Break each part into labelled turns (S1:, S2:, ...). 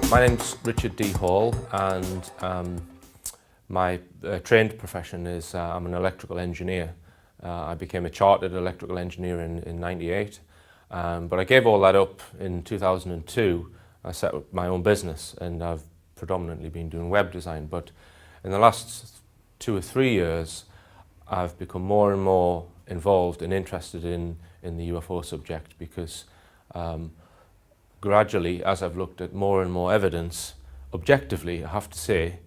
S1: My name's Richard D. Hall, and my trained profession is I'm an electrical engineer. I became a chartered electrical engineer in '98, but I gave all that up in 2002. I set up my own business, and I've predominantly been doing web design. But in the last 2 or 3 years, I've become more and more involved and interested in the UFO subject because gradually, as I've looked at more and more evidence, objectively, I have to say,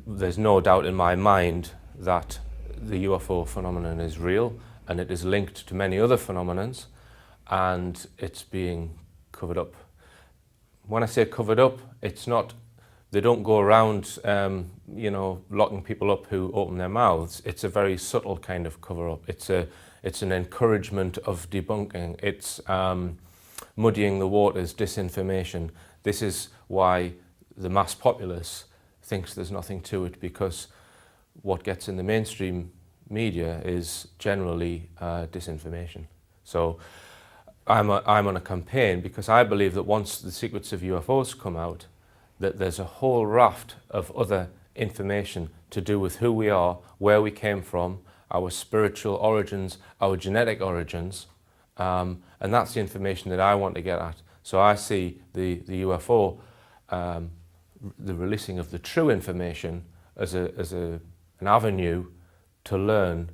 S1: there's no doubt in my mind that the UFO phenomenon is real, and it is linked to many other phenomenons, and it's being covered up. When I say covered up, it's not, they don't go around, locking people up who open their mouths. It's a very subtle kind of cover up. It's an encouragement of debunking. It's muddying the waters, disinformation. This is why the mass populace thinks there's nothing to it, because what gets in the mainstream media is generally disinformation. So I'm on a campaign because I believe that once the secrets of UFOs come out, that there's a whole raft of other information to do with who we are, where we came from, our spiritual origins, our genetic origins, and that's the information that I want to get at. So I see the UFO, the releasing of the true information as an avenue to learn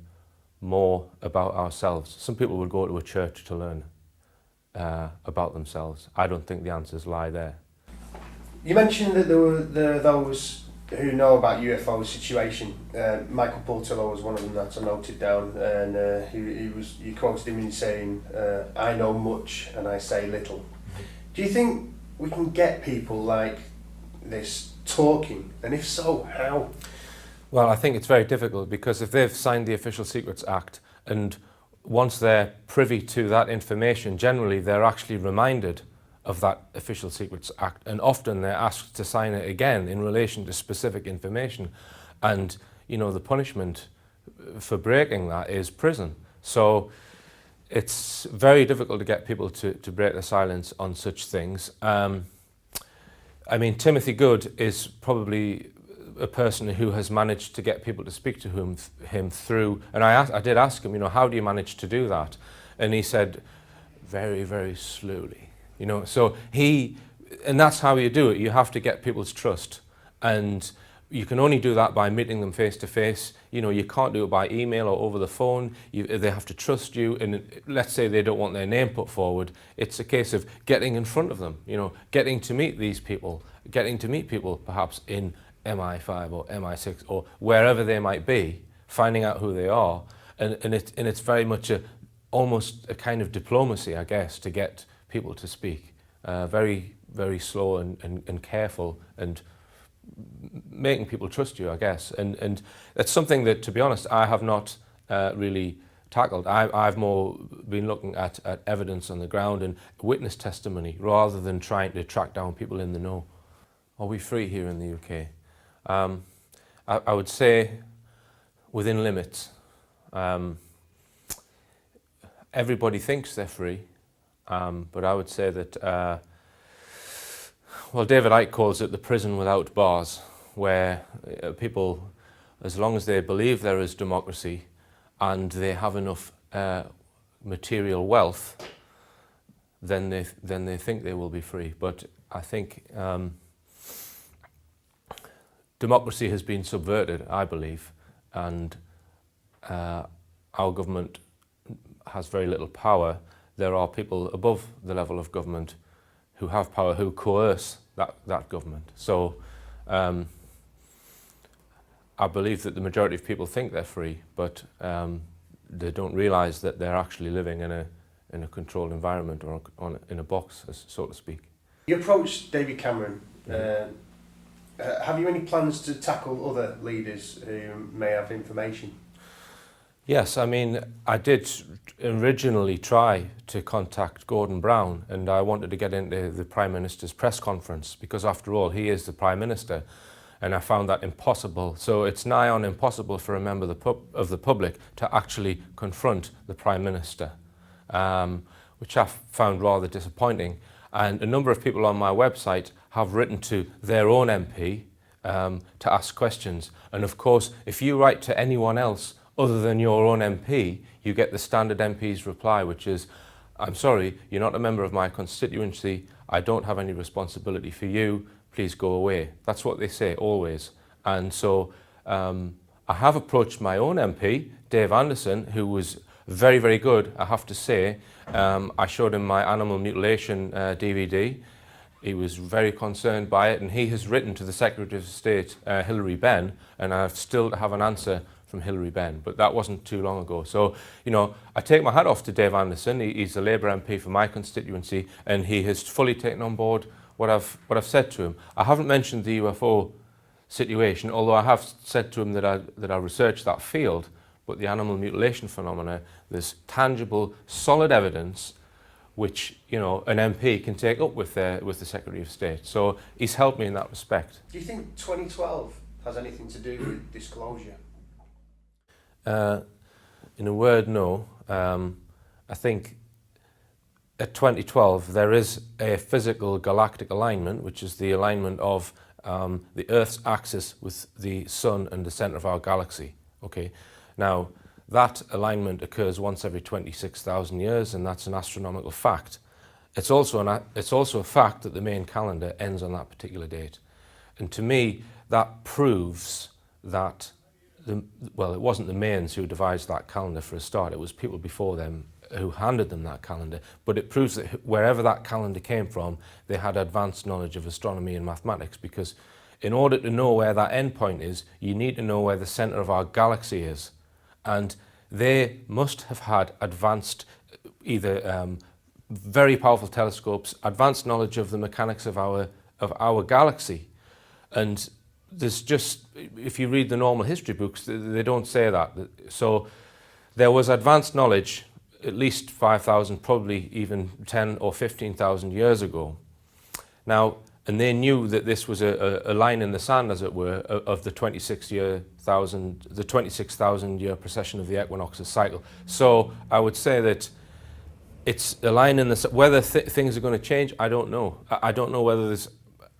S1: more about ourselves. Some people would go to a church to learn about themselves. I don't think the answers lie there.
S2: You mentioned that there are those who know about UFO situation. Michael Portillo was one of them that I noted down, and you quoted him in saying, "I know much and I say little." Do you think we can get people like this talking, and if so, how?
S1: Well, I think it's very difficult, because if they've signed the Official Secrets Act, and once they're privy to that information, generally they're actually reminded of that Official Secrets Act, and often they're asked to sign it again in relation to specific information, and the punishment for breaking that is prison. So it's very difficult to get people to break their silence on such things. Timothy Good is probably a person who has managed to get people to speak to him through, and I did ask him, how do you manage to do that? And he said, very, very slowly. So and that's how you do it. You have to get people's trust, and you can only do that by meeting them face to face. You can't do it by email or over the phone. They have to trust you, and let's say they don't want their name put forward. It's a case of getting in front of them, getting to meet these people, getting to meet people perhaps in MI5 or MI6 or wherever they might be, finding out who they are, and it's very much almost a kind of diplomacy, I guess, to get people to speak. Very, very slow and careful, and making people trust you, I guess. And it's something that, to be honest, I have not really tackled. I've more been looking at evidence on the ground and witness testimony, rather than trying to track down people in the know. Are we free here in the UK? I would say within limits. Everybody thinks they're free. But I would say that, David Icke calls it the prison without bars, where people, as long as they believe there is democracy and they have enough material wealth, then they think they will be free. But I think democracy has been subverted, I believe, and our government has very little power. There are people above the level of government who have power, who coerce that government. So I believe that the majority of people think they're free, but they don't realise that they're actually living in a controlled environment, or in a box, so to speak.
S2: You approached David Cameron. Have you any plans to tackle other leaders who may have information?
S1: Yes, I did originally try to contact Gordon Brown, and I wanted to get into the Prime Minister's press conference, because after all, he is the Prime Minister, and I found that impossible. So it's nigh on impossible for a member of the public to actually confront the Prime Minister, which I found rather disappointing. And a number of people on my website have written to their own MP to ask questions. And of course, if you write to anyone else other than your own MP, you get the standard MP's reply, which is, I'm sorry, you're not a member of my constituency, I don't have any responsibility for you, please go away. That's what they say, always. And so I have approached my own MP, Dave Anderson, who was very, very good, I have to say. I showed him my animal mutilation DVD. He was very concerned by it, and he has written to the Secretary of State, Hilary Benn, and I've still to have an answer from Hilary Benn, but that wasn't too long ago. So, you know, I take my hat off to Dave Anderson. He's the Labour MP for my constituency, and he has fully taken on board what I've said to him. I haven't mentioned the UFO situation, although I have said to him that I researched that field, but the animal mutilation phenomena, there's tangible, solid evidence which, you know, an MP can take up with the Secretary of State. So he's helped me in that respect.
S2: Do you think 2012 has anything to do with disclosure?
S1: In a word, no. I think at 2012 there is a physical galactic alignment, which is the alignment of the Earth's axis with the Sun and the centre of our galaxy. Okay. Now, that alignment occurs once every 26,000 years, and that's an astronomical fact. It's also a fact that the main calendar ends on that particular date. And to me, that proves that, well, it wasn't the Mayans who devised that calendar for a start, it was people before them who handed them that calendar, but it proves that wherever that calendar came from, they had advanced knowledge of astronomy and mathematics, because in order to know where that end point is, you need to know where the centre of our galaxy is. And they must have had advanced, either very powerful telescopes, advanced knowledge of the mechanics of our galaxy. And there's just, if you read the normal history books, they don't say that. So there was advanced knowledge at least 5,000, probably even 10 or 15,000 years ago. Now, and they knew that this was a line in the sand, as it were, of the 26,000 year precession of the equinoxes cycle. So I would say that it's a line in the whether things are going to change, I don't know. I don't know whether there's,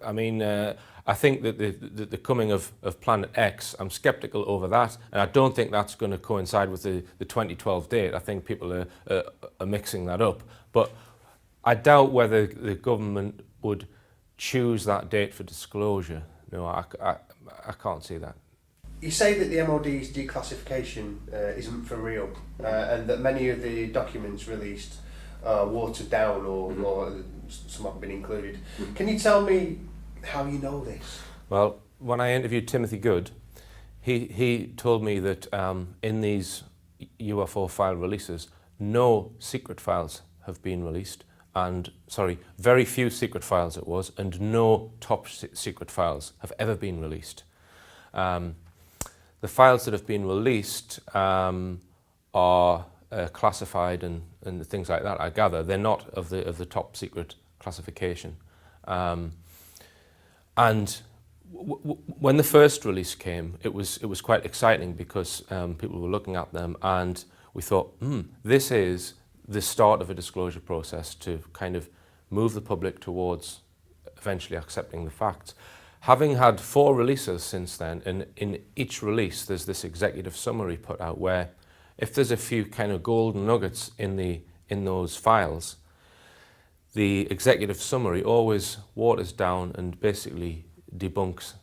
S1: I mean, I think that the coming of Planet X, I'm skeptical over that, and I don't think that's going to coincide with the 2012 date. I think people are mixing that up. But I doubt whether the government would choose that date for disclosure. No, I can't see that.
S2: You say that the MOD's declassification isn't for real, and that many of the documents released are watered down or some have been included. Can you tell me how you know this?
S1: Well, when I interviewed Timothy Good, he told me that in these UFO file releases, no secret files have been released, and very few secret files it was, and no top secret files have ever been released. The files that have been released are classified and things like that, I gather. They're not of the top secret classification. And when the first release came, it was quite exciting because people were looking at them, and we thought, this is the start of a disclosure process to kind of move the public towards eventually accepting the facts. Having had 4 releases since then, and in each release there's this executive summary put out where if there's a few kind of golden nuggets in those files, the executive summary always waters down and basically debunks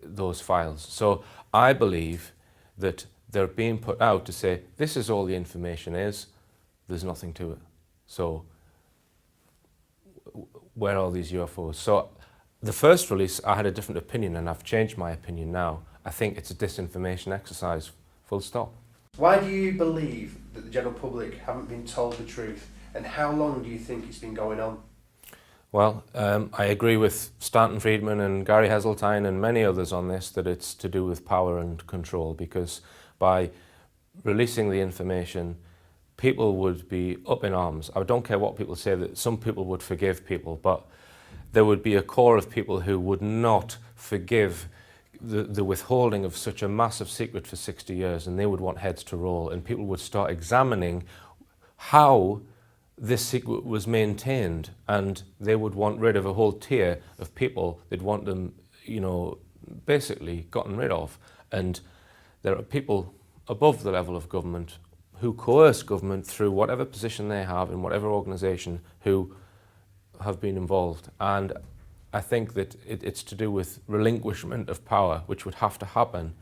S1: those files. So I believe that they're being put out to say, this is all the information is, there's nothing to it. So where are these UFOs? So the first release, I had a different opinion, and I've changed my opinion now. I think it's a disinformation exercise, full stop.
S2: Why do you believe that the general public haven't been told the truth, and how long do you think it's been going on?
S1: Well, I agree with Stanton Friedman and Gary Heseltine and many others on this, that it's to do with power and control, because by releasing the information, people would be up in arms. I don't care what people say, that some people would forgive people, but there would be a core of people who would not forgive the withholding of such a massive secret for 60 years, and they would want heads to roll, and people would start examining how this secret was maintained, and they would want rid of a whole tier of people. They'd want them, basically gotten rid of. And there are people above the level of government who coerce government through whatever position they have in whatever organisation who have been involved. And I think that it's to do with relinquishment of power, which would have to happen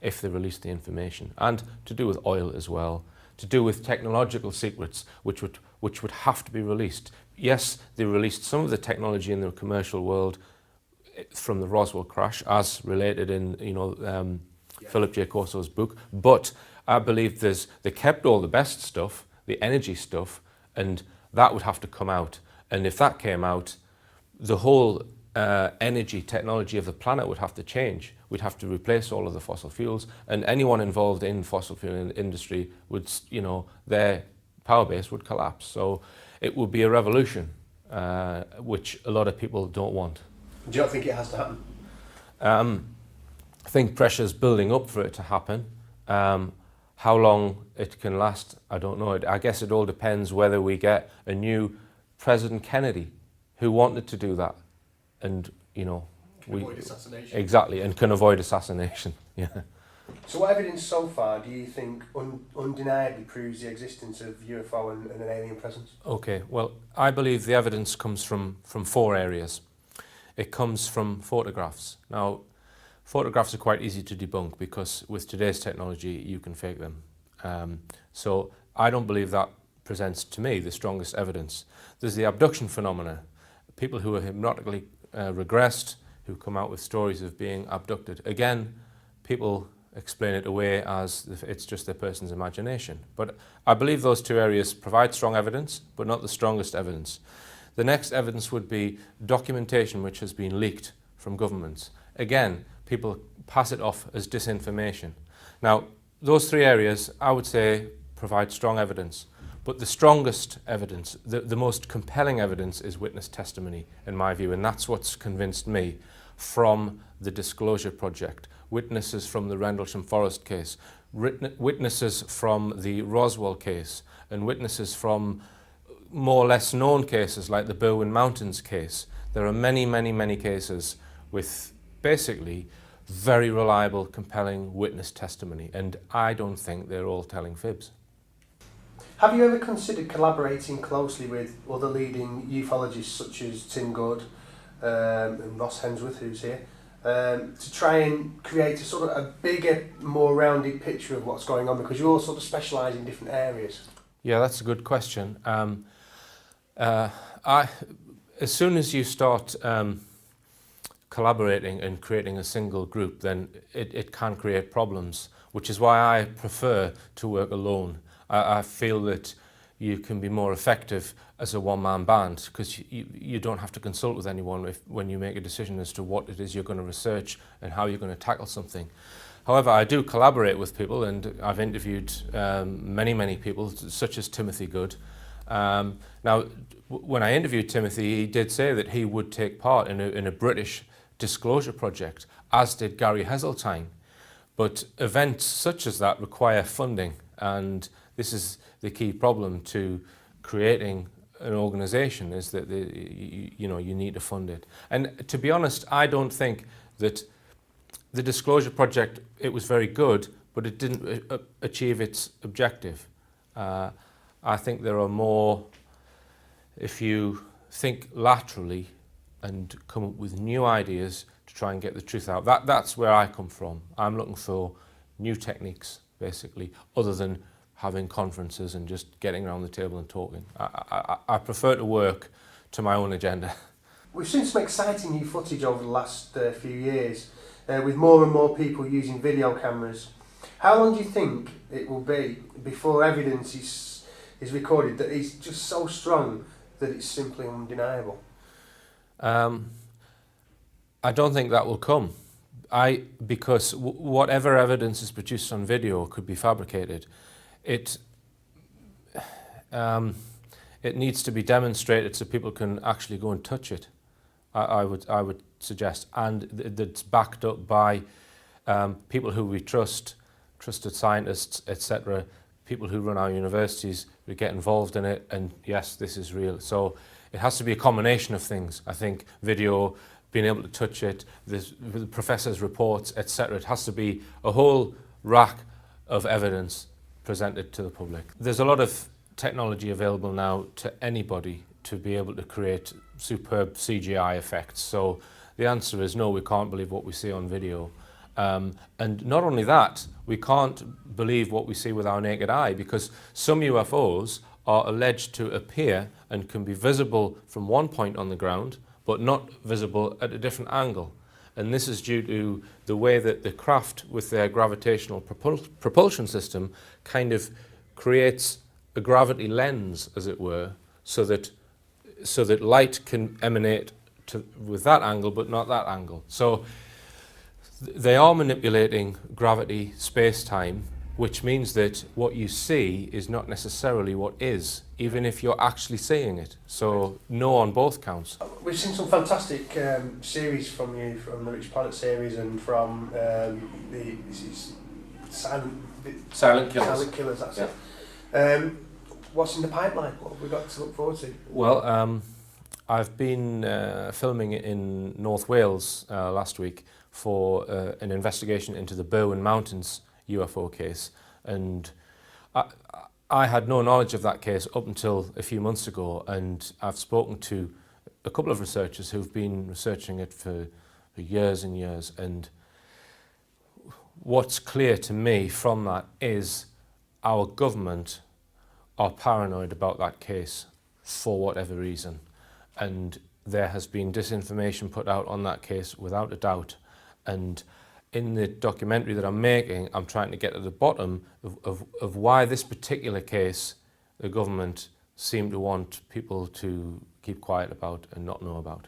S1: if they release the information, and to do with oil as well, to do with technological secrets, which would have to be released. Yes, they released some of the technology in the commercial world from the Roswell crash, as related in Philip J. Corso's book, but I believe they kept all the best stuff, the energy stuff, and that would have to come out. And if that came out, the whole energy technology of the planet would have to change. We'd have to replace all of the fossil fuels, and anyone involved in fossil fuel industry would, their power base would collapse. So it would be a revolution, which a lot of people don't want.
S2: Do you not think it has to happen?
S1: I think pressure's building up for it to happen. How long it can last, I don't know. I guess it all depends whether we get a new President Kennedy who wanted to do that, and
S2: avoid assassination.
S1: Exactly, and can avoid assassination. Yeah.
S2: So what evidence so far do you think undeniably proves the existence of UFO and an alien presence?
S1: Okay, well, I believe the evidence comes from 4 areas. It comes from photographs. Now, photographs are quite easy to debunk because with today's technology you can fake them. So I don't believe that presents to me the strongest evidence. There's the abduction phenomena. People who are hypnotically regressed, who come out with stories of being abducted. Again, people explain it away as if it's just their person's imagination. But I believe those 2 areas provide strong evidence, but not the strongest evidence. The next evidence would be documentation which has been leaked from governments. Again, people pass it off as disinformation. Now, those 3 areas, I would say, provide strong evidence. But the strongest evidence, the most compelling evidence, is witness testimony, in my view, and that's what's convinced me from the Disclosure Project. Witnesses from the Rendlesham Forest case, witnesses from the Roswell case, and witnesses from more or less known cases like the Berwyn Mountains case. There are many, many, many cases with basically very reliable, compelling witness testimony, and I don't think they're all telling fibs.
S2: Have you ever considered collaborating closely with other leading ufologists such as Tim Good and Ross Hemsworth, who's here, to try and create a sort of a bigger, more rounded picture of what's going on, because you all sort of specialise in different areas?
S1: Yeah, that's a good question. As soon as you start collaborating and creating a single group, then it can create problems, which is why I prefer to work alone. I feel that you can be more effective as a one-man band because you don't have to consult with anyone when you make a decision as to what it is you're going to research and how you're going to tackle something. However, I do collaborate with people, and I've interviewed many, many people, such as Timothy Good. Now, when I interviewed Timothy, he did say that he would take part in a British disclosure project, as did Gary Heseltine. But events such as that require funding, and this is the key problem to creating an organisation, is that you need to fund it. And to be honest, I don't think that the Disclosure Project, it was very good, but it didn't achieve its objective. I think there are more, if you think laterally and come up with new ideas to try and get the truth out. That's where I come from. I'm looking for new techniques, basically, other than having conferences and just getting around the table and talking. I prefer to work to my own agenda.
S2: We've seen some exciting new footage over the last few years, with more and more people using video cameras. How long do you think it will be before evidence is recorded that is just so strong that it's simply undeniable?
S1: I don't think that will come. Because whatever evidence is produced on video could be fabricated. It needs to be demonstrated so people can actually go and touch it. I would suggest, and that's backed up by people who we trust, trusted scientists, etc., people who run our universities who get involved in it, and yes, this is real. So it has to be a combination of things. I think video, being able to touch it, the professors' reports, etc. It has to be a whole rack of evidence presented to the public. There's a lot of technology available now to anybody to be able to create superb CGI effects. So the answer is no, we can't believe what we see on video. And not only that, we can't believe what we see with our naked eye, because some UFOs are alleged to appear and can be visible from one point on the ground, but not visible at a different angle. And this is due to the way that the craft with their gravitational propulsion system kind of creates a gravity lens, as it were, so that light can emanate with that angle, but not that angle. So they are manipulating gravity, space-time, which means that what you see is not necessarily what is, even if you're actually seeing it. So no on both counts.
S2: We've seen some fantastic series from you, from the Rich Planet series and from the Silent Killers. Silent Killers, that's it. What's in the pipeline? What have we got to look forward to?
S1: Well, I've been filming in North Wales last week for an investigation into the Berwyn Mountains UFO case, and I had no knowledge of that case up until a few months ago, and I've spoken to a couple of researchers who've been researching it for years and years, and what's clear to me from that is our government are paranoid about that case for whatever reason, and there has been disinformation put out on that case without a doubt. And in the documentary that I'm making, I'm trying to get to the bottom of why this particular case the government seem to want people to keep quiet about and not know about.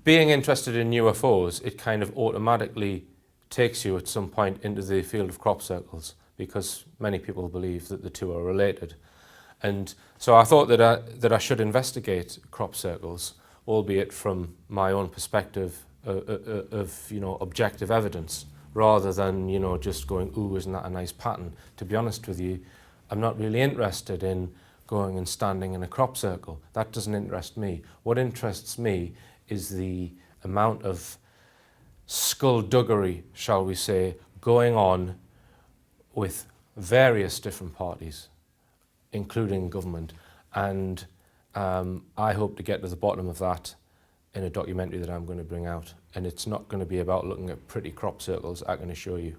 S1: Being interested in UFOs, it kind of automatically takes you at some point into the field of crop circles, because many people believe that the two are related. And so I thought that I should investigate crop circles, albeit from my own perspective of objective evidence, rather than just going, ooh, isn't that a nice pattern? To be honest with you, I'm not really interested in going and standing in a crop circle. That doesn't interest me. What interests me is the amount of skullduggery, shall we say, going on with various different parties, including government, and I hope to get to the bottom of that in a documentary that I'm going to bring out. And it's not going to be about looking at pretty crop circles, I can assure you.